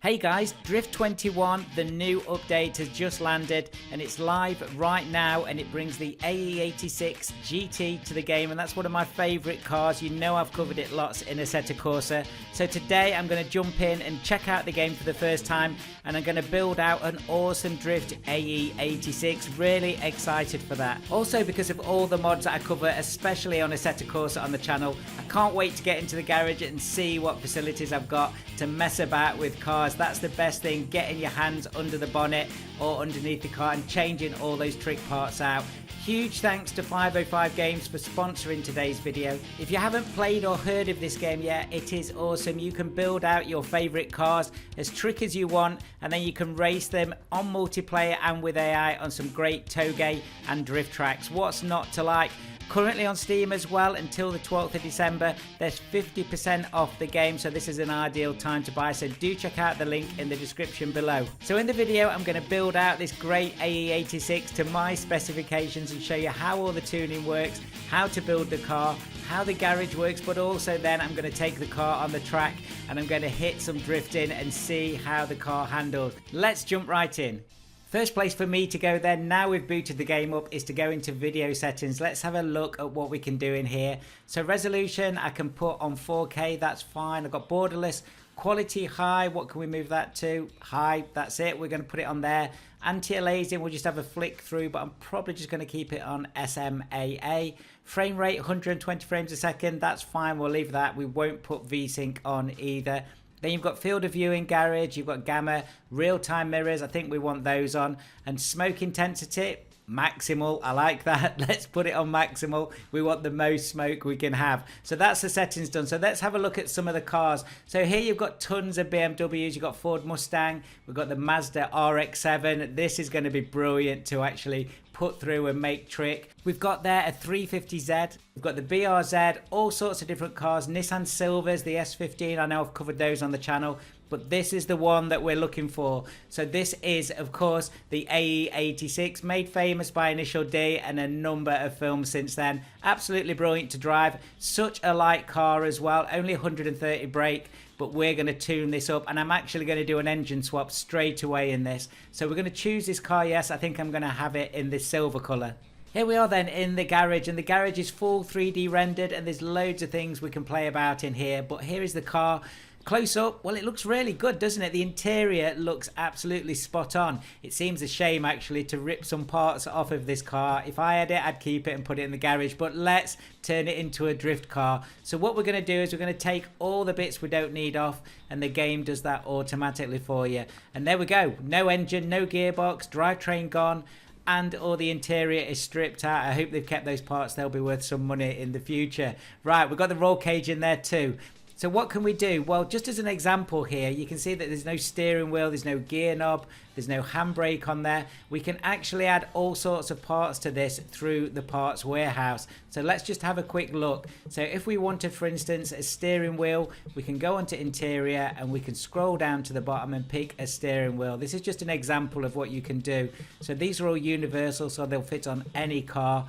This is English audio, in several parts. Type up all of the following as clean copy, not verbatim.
Hey guys, Drift 21, the new update has just landed and it's live right now, and it brings the AE86 GT to the game, and that's one of my favourite cars. You know I've covered it lots in Assetto Corsa. So today I'm going to jump in and check out the game for the first time, and I'm going to build out an awesome Drift AE86. Really excited for that. Also, because of all the mods that I cover, especially on Assetto Corsa on the channel, I can't wait to get into the garage and see what facilities I've got to mess about with cars. That's the best thing, getting your hands under the bonnet or underneath the car and changing all those trick parts out. Huge thanks to 505 Games for sponsoring today's video. If you haven't played or heard of this game yet, it is awesome. You can build out your favourite cars as trick as you want, and then you can race them on multiplayer and with AI on some great toge and drift tracks. What's not to like? Currently on Steam as well until the 12th of December. There's 50% off the game, so this is an ideal time to buy, so do check out the link in the description below. So in the video I'm going to build out this great AE86 to my specifications and show you how all the tuning works, how to build the car, how the garage works, but also then I'm going to take the car on the track and I'm going to hit some drifting and see how the car handles. Let's jump right in. First place for me to go then, now we've booted the game up, is to go into video settings. Let's have a look at what we can do in here. So resolution I can put on 4K, that's fine. I've got borderless. Quality high, what can we move that to? High, that's it. We're going to put it on there. Anti-aliasing, we'll just have a flick through, but I'm probably just going to keep it on SMAA. Frame rate 120 frames a second, that's fine. We'll leave that. We won't put VSync on either. Then you've got field of view in garage, you've got gamma, real-time mirrors, I think we want those on, and smoke intensity, maximal, I like that. Let's put it on maximal. We want the most smoke we can have. So that's the settings done. So let's have a look at some of the cars. So here you've got tons of BMWs, you've got Ford Mustang, we've got the Mazda RX-7. This is going to be brilliant to actually put through and make trick. We've got there a 350Z, we've got the BRZ, all sorts of different cars. Nissan Silvers, the S15, I know I've covered those on the channel, but this is the one that we're looking for. So this is, of course, the AE86, made famous by Initial D and a number of films since then. Absolutely brilliant to drive. Such a light car as well, only 130 brake, but we're going to tune this up, and I'm actually going to do an engine swap straight away in this. So we're going to choose this car. Yes, I think I'm going to have it in this silver colour. Here we are then in the garage, and the garage is full 3D rendered, and there's loads of things we can play about in here. But here is the car. Close up, well, it looks really good, doesn't it? The interior looks absolutely spot on. It seems a shame actually to rip some parts off of this car. If I had it, I'd keep it and put it in the garage, but let's turn it into a drift car. So what we're going to do is we're going to take all the bits we don't need off, and the game does that automatically for you. And there we go. No engine, no gearbox, drivetrain gone, and all the interior is stripped out. I hope they've kept those parts. They'll be worth some money in the future. Right, we've got the roll cage in there too. So what can we do? Well, just as an example here, you can see that there's no steering wheel, there's no gear knob, there's no handbrake on there. We can actually add all sorts of parts to this through the parts warehouse. So let's just have a quick look. So if we wanted, for instance, a steering wheel, we can go onto interior and we can scroll down to the bottom and pick a steering wheel. This is just an example of what you can do. So these are all universal, so they'll fit on any car.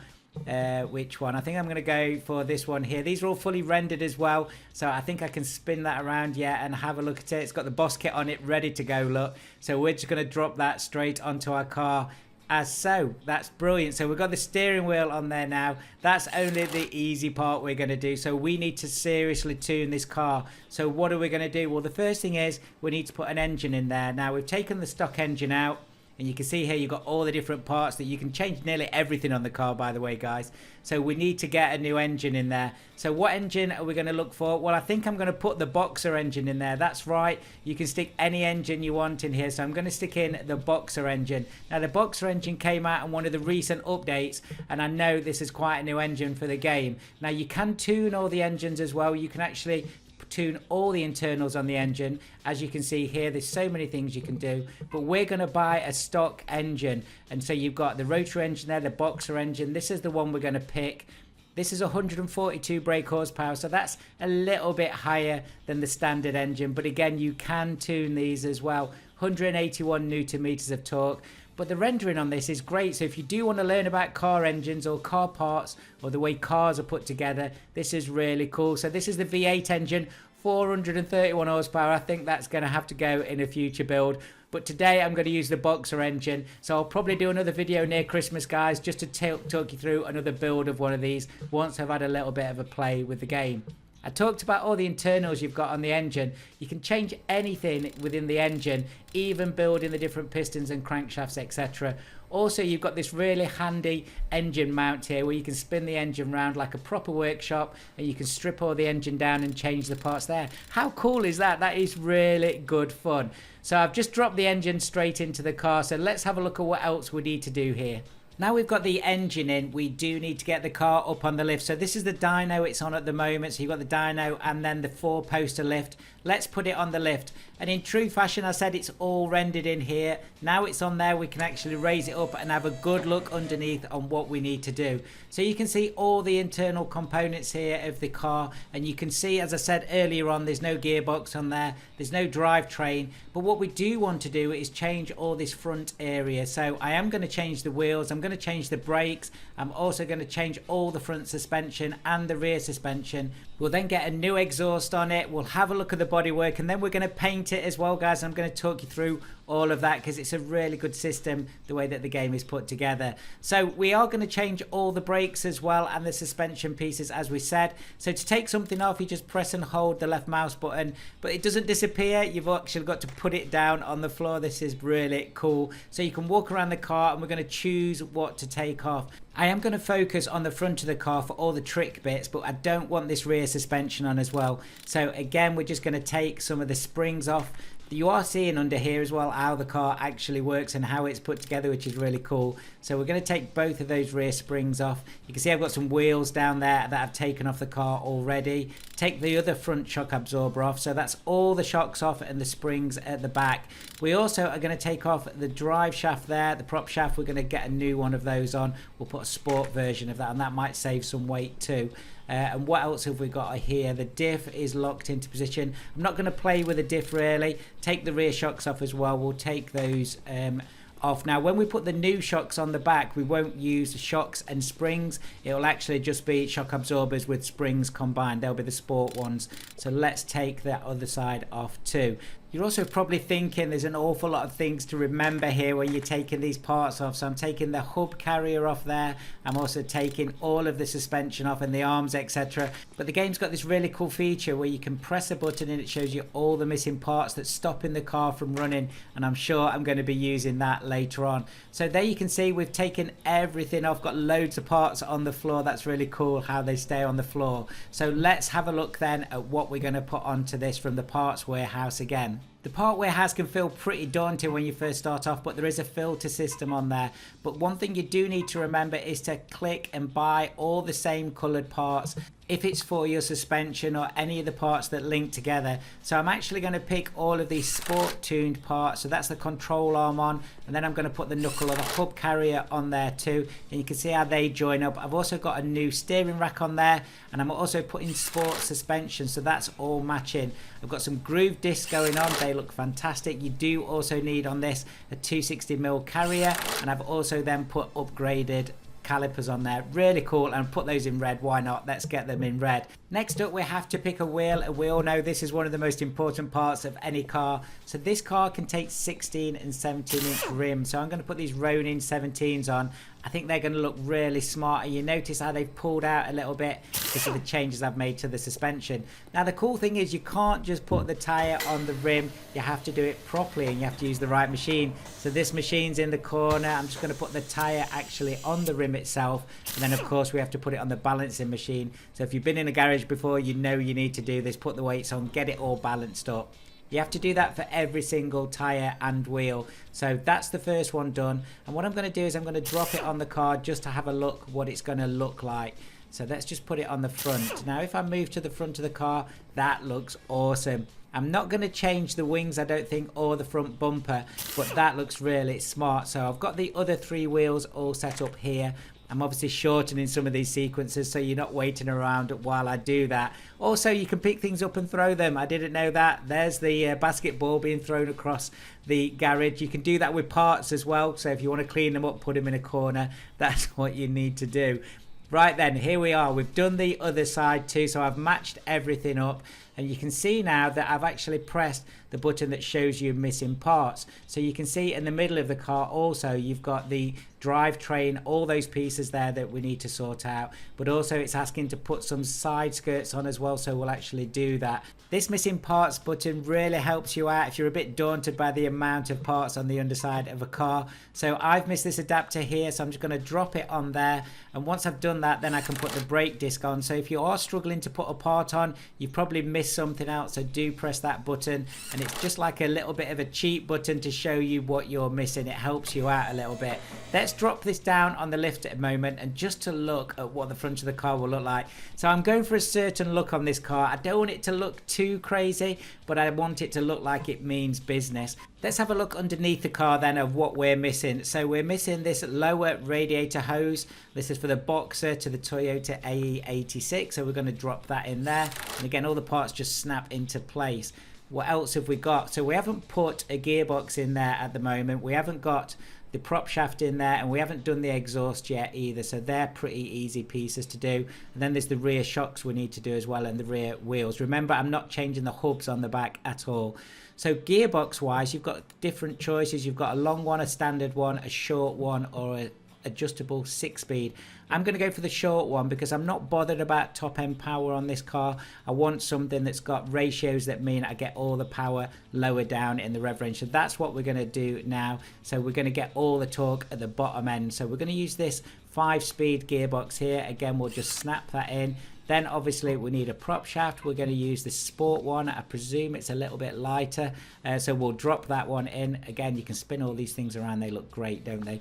Which one? I think I'm going to go for this one here. These are all fully rendered as well, so I think I can spin that around, yeah, and have a look at it. It's got the boss kit on it ready to go, look. So we're just going to drop that straight onto our car as so. That's brilliant. So we've got the steering wheel on there now. That's only the easy part we're going to do. So we need to seriously tune this car. So what are we going to do? Well, the first thing is we need to put an engine in there. Now we've taken the stock engine out, and you can see here you've got all the different parts that you can change nearly everything on the car, by the way, guys. So we need to get a new engine in there. So what engine are we going to look for? Well, I think I'm going to put the Boxer engine in there. That's right. You can stick any engine you want in here. So I'm going to stick in the Boxer engine. Now, the Boxer engine came out in one of the recent updates, and I know this is quite a new engine for the game. Now, you can tune all the engines as well. You can actually tune all the internals on the engine. As you can see here, there's so many things you can do, but we're going to buy a stock engine. And so you've got the rotary engine there, the Boxer engine. This is the one we're going to pick. This is 142 brake horsepower, so that's a little bit higher than the standard engine, but again, you can tune these as well. 181 newton meters of torque. But the rendering on this is great. So if you do want to learn about car engines or car parts or the way cars are put together, this is really cool. So this is the V8 engine, 431 horsepower. I think that's going to have to go in a future build. But today I'm going to use the Boxer engine. So I'll probably do another video near Christmas, guys, just to talk you through another build of one of these once I've had a little bit of a play with the game. I talked about all the internals you've got on the engine. You can change anything within the engine, even building the different pistons and crankshafts, etc. Also, you've got this really handy engine mount here where you can spin the engine round like a proper workshop, and you can strip all the engine down and change the parts there. How cool is that? That is really good fun. So I've just dropped the engine straight into the car. So let's have a look at what else we need to do here. Now we've got the engine in, we do need to get the car up on the lift. So this is the dyno it's on at the moment. So you've got the dyno and then the 4-poster lift. Let's put it on the lift. And in true fashion, I said it's all rendered in here. Now it's on there, we can actually raise it up and have a good look underneath on what we need to do. So you can see all the internal components here of the car. And you can see, as I said earlier on, there's no gearbox on there. There's no drivetrain. But what we do want to do is change all this front area. So I am going to change the wheels. I'm going to change the brakes. I'm also going to change all the front suspension and the rear suspension. We'll then get a new exhaust on it. We'll have a look at the bodywork, and then we're going to paint it as well, guys. I'm going to talk you through all of that because it's a really good system the way that the game is put together. So we are going to change all the brakes as well and the suspension pieces, as we said. So to take something off, you just press and hold the left mouse button, but it doesn't disappear. You've actually got to put it down on the floor. This is really cool. So you can walk around the car, and we're going to choose what to take off. I am going to focus on the front of the car for all the trick bits, but I don't want this rear suspension on as well. So again, we're just going to take some of the springs off. You are seeing under here as well how the car actually works and how it's put together, which is really cool. So we're going to take both of those rear springs off. You can see I've got some wheels down there that I've taken off the car already. Take the other front shock absorber off. So that's all the shocks off and the springs at the back. We also are going to take off the drive shaft there, the prop shaft. We're going to get a new one of those on. We'll put a sport version of that, and that might save some weight too. And what else have we got here? The diff is locked into position. I'm not going to play with the diff really. Take the rear shocks off as well. We'll take those off. Now when we put the new shocks on the back, we won't use shocks and springs. It will actually just be shock absorbers with springs combined. They'll be the sport ones. So let's take that other side off too. You're also probably thinking there's an awful lot of things to remember here when you're taking these parts off. So I'm taking the hub carrier off there. I'm also taking all of the suspension off and the arms, etc. But the game's got this really cool feature where you can press a button and it shows you all the missing parts that's stopping the car from running. And I'm sure I'm going to be using that later on. So there you can see we've taken everything off. Got loads of parts on the floor. That's really cool how they stay on the floor. So let's have a look then at what we're going to put onto this from the parts warehouse again. The part warehouse can feel pretty daunting when you first start off, but there is a filter system on there. But one thing you do need to remember is to click and buy all the same coloured parts if it's for your suspension or any of the parts that link together. So I'm actually going to pick all of these sport tuned parts. So that's the control arm on, and then I'm going to put the knuckle or the hub carrier on there too, and you can see how they join up. I've also got a new steering rack on there, and I'm also putting sport suspension, so that's all matching. I've got some groove discs going on. They look fantastic. You do also need on this a 260mm carrier, and I've also then put upgraded calipers on there. Really cool, and put those in red. Why not? Let's get them in red. Next up, we have to pick a wheel, and we all know this is one of the most important parts of any car. So this car can take 16 and 17 inch rims. So I'm going to put these Ronin 17s on. I think they're going to look really smart, and you notice how they've pulled out a little bit because of the changes I've made to the suspension. Now the cool thing is you can't just put the tyre on the rim, you have to do it properly and you have to use the right machine. So this machine's in the corner. I'm just going to put the tyre actually on the rim itself, and then of course we have to put it on the balancing machine. So if you've been in a garage before, you know you need to do this. Put the weights on, get it all balanced up. You have to do that for every single tyre and wheel. So that's the first one done. And what I'm going to do is I'm going to drop it on the car just to have a look what it's going to look like. So let's just put it on the front. Now if I move to the front of the car, that looks awesome. I'm not going to change the wings, I don't think, or the front bumper, but that looks really smart. So I've got the other 3 wheels all set up here. I'm obviously shortening some of these sequences so you're not waiting around while I do that. Also, you can pick things up and throw them. I didn't know that. There's the basketball being thrown across the garage. You can do that with parts as well. So if you want to clean them up, put them in a corner. That's what you need to do. Right then, here we are. We've done the other side too. So I've matched everything up. and you can see now that I've actually pressed the button that shows you missing parts. So you can see in the middle of the car also you've got the drivetrain, all those pieces there that we need to sort out, but also it's asking to put some side skirts on as well, so we'll actually do that. This missing parts button really helps you out if you're a bit daunted by the amount of parts on the underside of a car. So I've missed this adapter here, so I'm just going to drop it on there, and once I've done that then I can put the brake disc on. So if you are struggling to put a part on, you've probably missed something out, so do press that button, and it's just like a little bit of a cheat button to show you what you're missing. It helps you out a little bit. Let's drop this down on the lift at a moment and just to look at what the front of the car will look like. So I'm going for a certain look on this car. I don't want it to look too crazy, but I want it to look like it means business. Let's have a look underneath the car then of what we're missing. So we're missing this lower radiator hose. This is for the Boxer to the Toyota AE86, so we're going to drop that in there, and again all the parts just snap into place. What else have we got? So we haven't put a gearbox in there at the moment. We haven't got the prop shaft in there, and we haven't done the exhaust yet either, so they're pretty easy pieces to do. And then there's the rear shocks we need to do as well, and the rear wheels. Remember, I'm not changing the hubs on the back at all. So gearbox wise, you've got different choices. You've got a long one, a standard one, a short one, or a adjustable 6-speed. I'm going to go for the short one because I'm not bothered about top end power on this car. I want something that's got ratios that mean I get all the power lower down in the rev range. So that's what we're going to do now. So we're going to get all the torque at the bottom end. So we're going to use this 5-speed gearbox here. Again, we'll just snap that in. Then obviously we need a prop shaft. We're going to use the sport one. I presume it's a little bit lighter. So we'll drop that one in. Again, you can spin all these things around. They look great, don't they?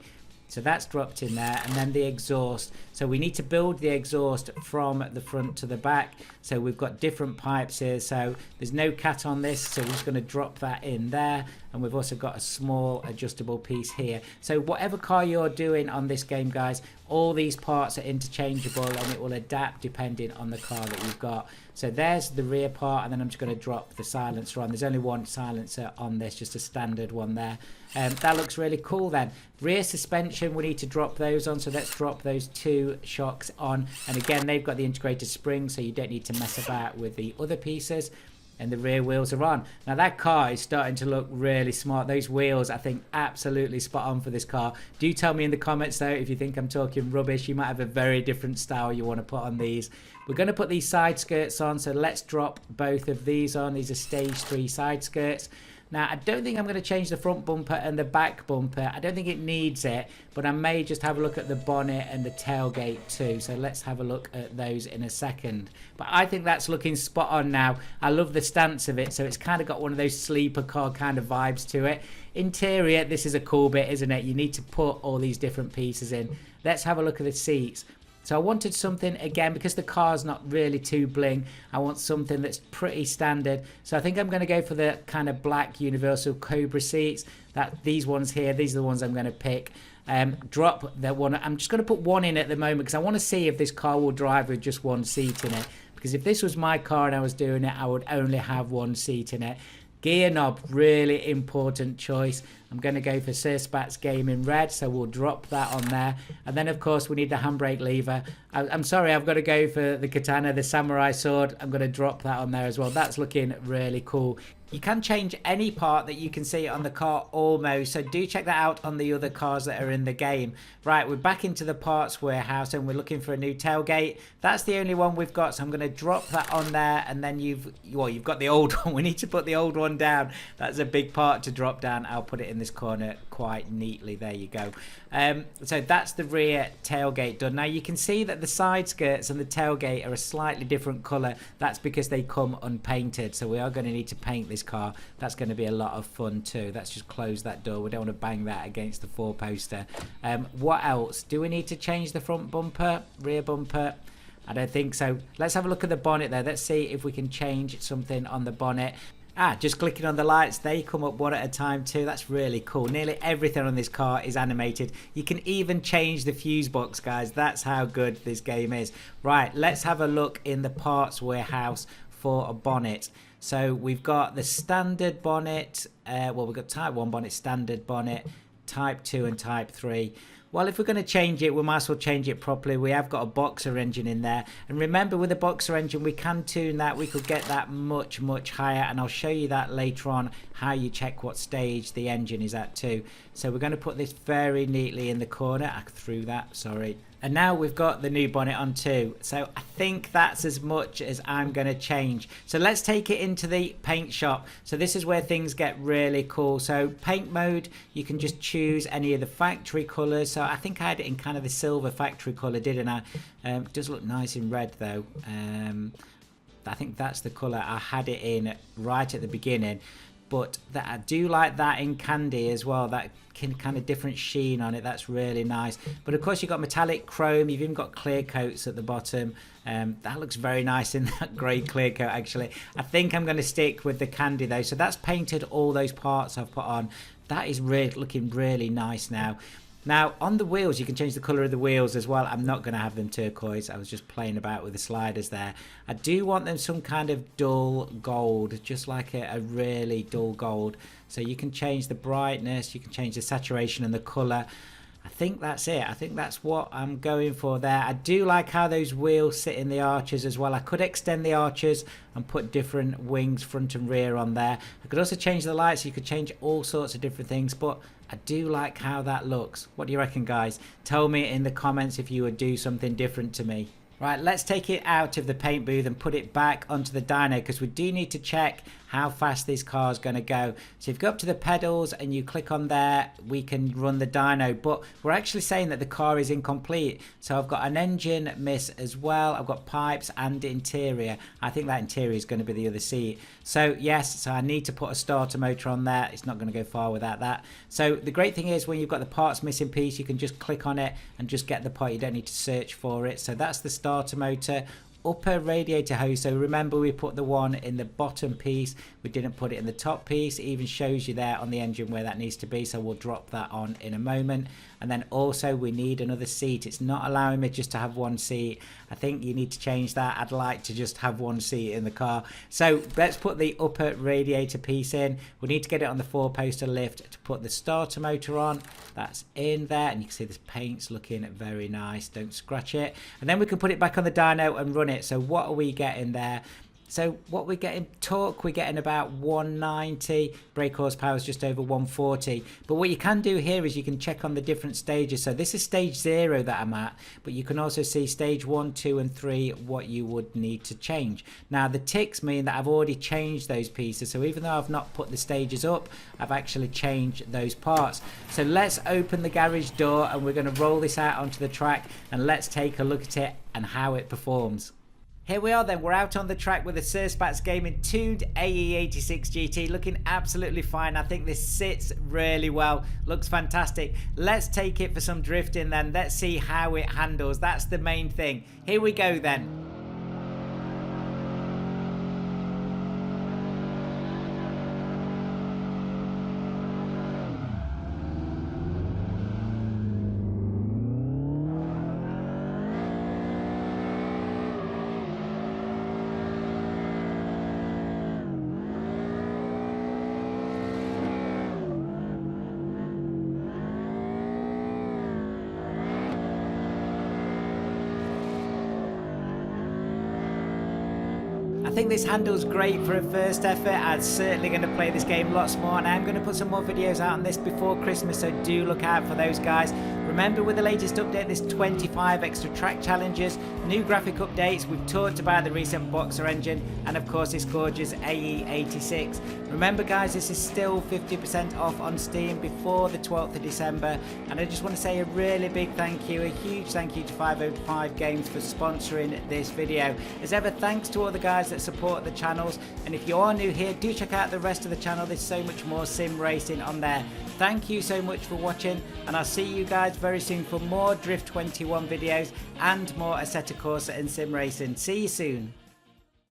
So that's dropped in there, and then the exhaust. So we need to build the exhaust from the front to the back. So we've got different pipes here. So there's no cat on this, so we're just going to drop that in there. And we've also got a small adjustable piece here. So whatever car you're doing on this game, guys, all these parts are interchangeable, and it will adapt depending on the car that you've got. So there's the rear part, and then I'm just going to drop the silencer on. There's only one silencer on this, just a standard one there. That looks really cool then. Rear suspension, we need to drop those on, so let's drop those 2 shocks on. And again, they've got the integrated spring, so you don't need to mess about with the other pieces. And the rear wheels are on. Now that car is starting to look really smart. Those wheels, I think, absolutely spot on for this car. Do tell me in the comments though if you think I'm talking rubbish. You might have a very different style you want to put on these. We're going to put these side skirts on, so let's drop both of these on. These are stage 3 side skirts. Now, I don't think I'm going to change the front bumper and the back bumper. I don't think it needs it, but I may just have a look at the bonnet and the tailgate too. So let's have a look at those in a second. But I think that's looking spot on now. I love the stance of it. So it's kind of got one of those sleeper car kind of vibes to it. Interior, this is a cool bit, isn't it? You need to put all these different pieces in. Let's have a look at the seats. So I wanted something, again, because the car's not really too bling, I want something that's pretty standard. So I think I'm going to go for the kind of black universal Cobra seats. These ones here, these are the ones I'm going to pick. Drop that one. I'm just going to put one in at the moment because I want to see if this car will drive with just one seat in it. Because if this was my car and I was doing it, I would only have one seat in it. Gear knob, really important choice. I'm going to go for Surspat's Game in red, so we'll drop that on there. And then, of course, we need the handbrake lever. I'm sorry, I've got to go for the katana, the samurai sword. I'm going to drop that on there as well. That's looking really cool. You can change any part that you can see on the car almost, so do check that out on the other cars that are in the game. Right, we're back into the parts warehouse and we're looking for a new tailgate. That's the only one we've got, so I'm going to drop that on there. And then you've got the old one. We need to put the old one down. That's a big part to drop down. I'll put it in this corner quite neatly. There you go. So that's the rear tailgate done. Now you can see that the side skirts and the tailgate are a slightly different colour. That's because they come unpainted, so we are going to need to paint this car. That's going to be a lot of fun too. Let's just close that door. We don't want to bang that against the 4-poster. What else? Do we need to change the front bumper, rear bumper? I don't think so. Let's have a look at the bonnet there. Let's see if we can change something on the bonnet. Just clicking on the lights, they come up one at a time too. That's really cool. Nearly everything on this car is animated. You can even change the fuse box, guys. That's how good this game is. Right, let's have a look in the parts warehouse for a bonnet. So we've got the standard bonnet. We've got type 1 bonnet, standard bonnet, type 2 and type 3. Well, if we're going to change it, we might as well change it properly. We have got a boxer engine in there. And remember, with a boxer engine, we can tune that. We could get that much, much higher. And I'll show you that later on, how you check what stage the engine is at too. So we're going to put this very neatly in the corner. I threw that, sorry. And now we've got the new bonnet on too. So I think that's as much as I'm going to change. So let's take it into the paint shop. So this is where things get really cool. So paint mode, you can just choose any of the factory colors. So I think I had it in kind of the silver factory color, didn't I? It does look nice in red though. I think that's the color I had it in right at the beginning. But that I do like that in candy as well. That kind of different sheen on it. That's really nice. But of course you've got metallic chrome. You've even got clear coats at the bottom. That looks very nice in that grey clear coat actually. I think I'm going to stick with the candy though. So that's painted all those parts I've put on. That is really looking really nice now. Now on the wheels, you can change the colour of the wheels as well. I'm not going to have them turquoise. I was just playing about with the sliders there. I do want them some kind of dull gold, just like a really dull gold. So you can change the brightness, you can change the saturation and the colour. I think that's it. I think that's what I'm going for there. I do like how those wheels sit in the arches as well. I could extend the arches and put different wings front and rear on there. I could also change the lights. You could change all sorts of different things, but I do like how that looks. What do you reckon, guys? Tell me in the comments if you would do something different to me. Right, let's take it out of the paint booth and put it back onto the dyno, because we do need to check how fast this car is going to go. So if you go up to the pedals and you click on there, we can run the dyno, but we're actually saying that the car is incomplete. So I've got an engine miss as well. I've got pipes and interior. I think that interior is going to be the other seat. So yes, so I need to put a starter motor on there. It's not going to go far without that. So the great thing is when you've got the parts missing piece, you can just click on it and just get the part. You don't need to search for it. So that's the starter motor. Upper radiator hose, so remember we put the one in the bottom piece, we didn't put it in the top piece. It even shows you there on the engine where that needs to be, so we'll drop that on in a moment. And then also we need another seat. It's not allowing me just to have one seat. I think you need to change that. I'd like to just have one seat in the car. So let's put the upper radiator piece in. We need to get it on the 4-poster lift to put the starter motor on. That's in there, and you can see this paint's looking very nice. Don't scratch it. And then we can put it back on the dyno and run it. So what are we getting there? So what we're getting, torque, we're getting about 190, brake horsepower is just over 140. But what you can do here is you can check on the different stages. So this is stage 0 that I'm at, but you can also see stage 1, 2 and 3, what you would need to change. Now the ticks mean that I've already changed those pieces. So even though I've not put the stages up, I've actually changed those parts. So let's open the garage door and we're going to roll this out onto the track and let's take a look at it and how it performs. Here we are then, we're out on the track with the Surspats Gaming tuned AE86 GT, looking absolutely fine. I think this sits really well, looks fantastic. Let's take it for some drifting then, let's see how it handles, that's the main thing. Here we go then. I think this handles great for a first effort. I'm certainly going to play this game lots more, and I'm going to put some more videos out on this before Christmas, so do look out for those, guys. Remember, with the latest update, there's 25 extra track challenges, new graphic updates. We've talked about the recent Boxer engine, and of course this gorgeous AE86. Remember, guys, this is still 50% off on Steam before the 12th of December, and I just want to say a really big thank you, a huge thank you to 505 Games for sponsoring this video. As ever, thanks to all the guys that support the channels, and if you are new here, do check out the rest of the channel. There's so much more sim racing on there. Thank you so much for watching, and I'll see you guys very soon for more Drift 21 videos and more Assetto Corsa and sim racing. See you soon.